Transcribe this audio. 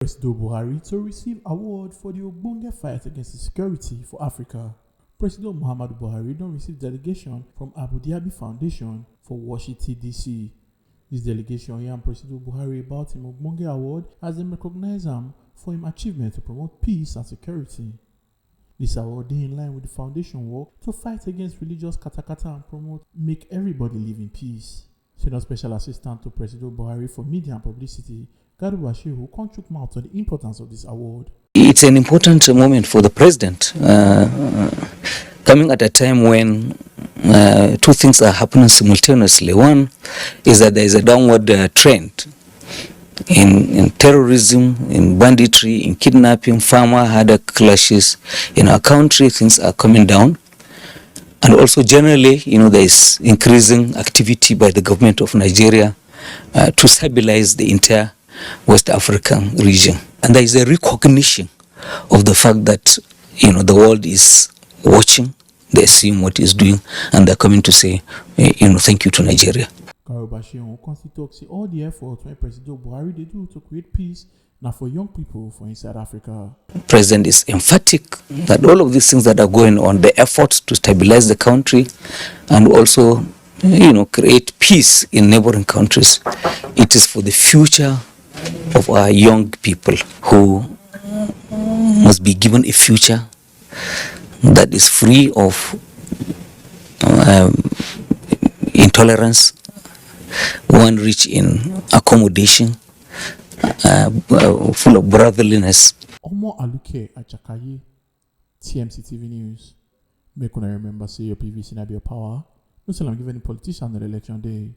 Presido Buhari to receive award for the Ogbonge fight against insecurity for Africa. President Muhammadu Buhari don receive delegation from Abu Dhabi Foundation for Washington DC. This delegation yarn President Buhari about him Ogbonge award as dem recognize am for him achievement to promote peace and security. This award dey in line with the foundation work to fight against religious katakata and promote make everybody live in peace. Senior Special Assistant to President Buhari for Media and Publicity, who can't chook mouth on the importance of this award. It's an important moment for the president, coming at a time when two things are happening simultaneously. One is that there is a downward trend in terrorism, in banditry, in kidnapping, farmer-herder clashes. In our country, things are coming down. And also generally, there is increasing activity by the government of Nigeria to stabilize the entire West African region. And there is a recognition of the fact that the world is watching, they're seeing what he's doing, and they're coming to say thank you to Nigeria. All the efforts when President Buhari they do to create peace now for young people for inside Africa. The president is emphatic that all of these things that are going on, the efforts to stabilize the country and also create peace in neighboring countries, it is for the future of our young people who must be given a future that is free of intolerance, one rich in accommodation, full of brotherliness. Omo Aluke Achakaye, TMC TV News. Make una remember say your PVC na be your power. No say I'm giving any politician on the election day.